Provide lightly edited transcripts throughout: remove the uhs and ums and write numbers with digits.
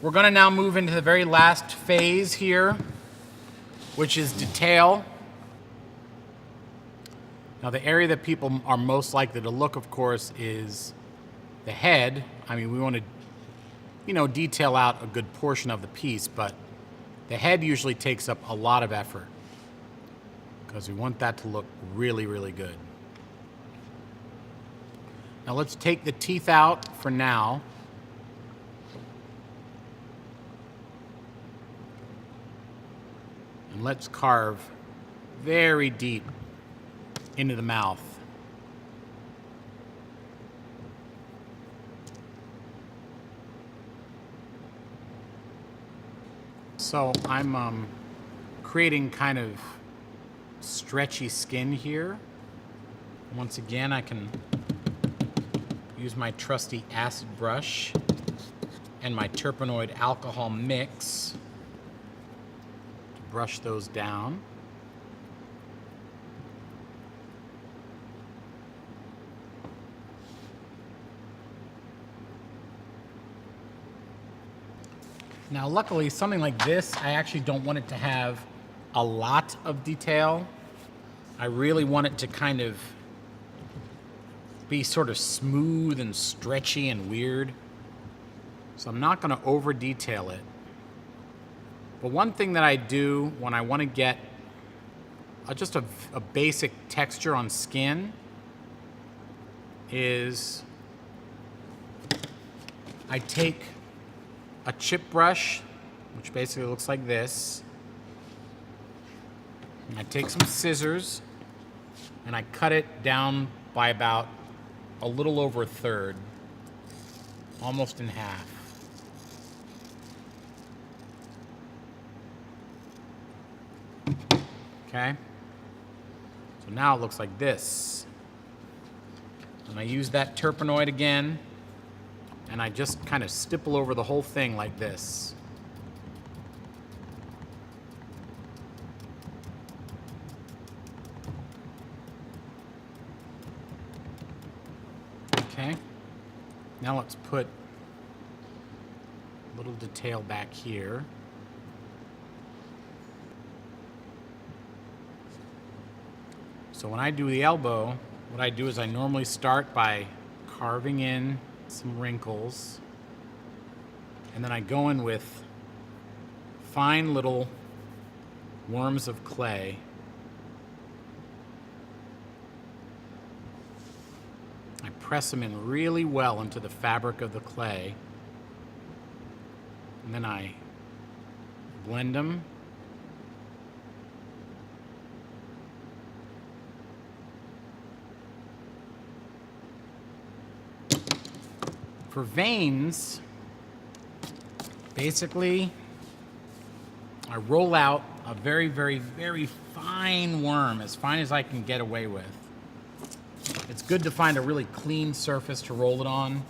We're going to now move into the very last phase here, which is detail. Now, the area that people are most likely to look, of course, is the head. I mean, we want to, detail out a good portion of the piece, but the head usually takes up a lot of effort because we want that to look really, really good. Now, let's take the teeth out for now. And let's carve very deep into the mouth. So I'm creating kind of stretchy skin here. Once again, I can use my trusty acid brush and my Turpenoid alcohol mix to brush those down. Now, luckily, something like this, I actually don't want it to have a lot of detail. I really want it to kind of be sort of smooth and stretchy and weird. So I'm not going to over detail it. But one thing that I do when I want to get just a basic texture on skin is I take a chip brush, which basically looks like this. And I take some scissors and I cut it down by about a little over a third, almost in half. Okay? So now it looks like this. And I use that Turpenoid again, and I just kind of stipple over the whole thing like this. Okay, now let's put a little detail back here. So when I do the elbow, what I do is I normally start by carving in some wrinkles, and then I go in with fine little worms of clay. I press them in really well into the fabric of the clay, and then I blend them. For veins, basically, I roll out a very, very, very fine worm, as fine as I can get away with. It's good to find a really clean surface to roll it on.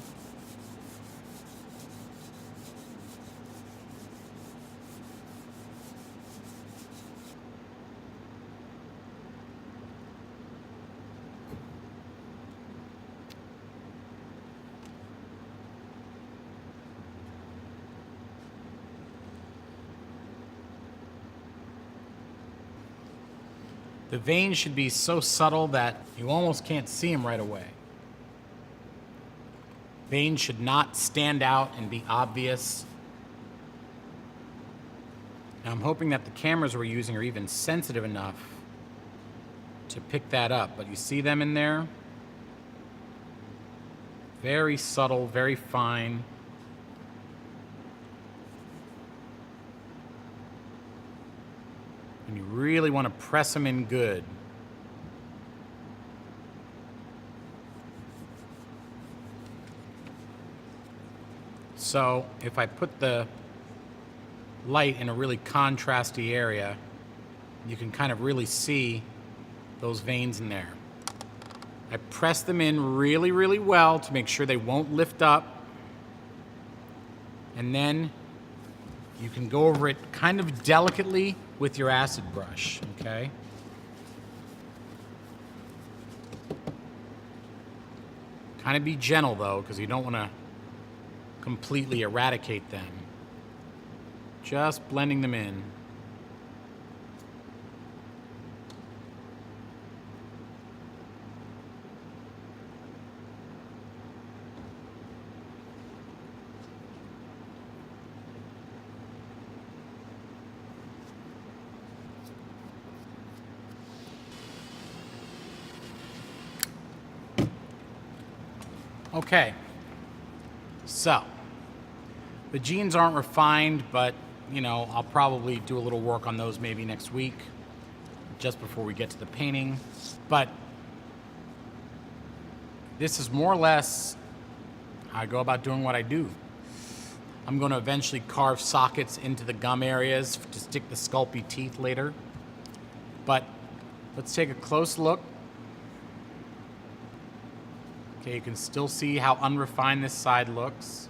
The veins should be so subtle that you almost can't see them right away. Veins should not stand out and be obvious. Now I'm hoping that the cameras we're using are even sensitive enough to pick that up, but you see them in there? Very subtle, very fine. And you really want to press them in good. So if I put the light in a really contrasty area, you can kind of really see those veins in there. I press them in really, really well to make sure they won't lift up. And then you can go over it kind of delicately with your acid brush, okay? Kind of be gentle though, because you don't want to completely eradicate them. Just blending them in. Okay, so the jeans aren't refined, but you know, I'll probably do a little work on those maybe next week, just before we get to the painting. But this is more or less how I go about doing what I do. I'm going to eventually carve sockets into the gum areas to stick the sculpty teeth later. But let's take a close look. Okay, you can still see how unrefined this side looks.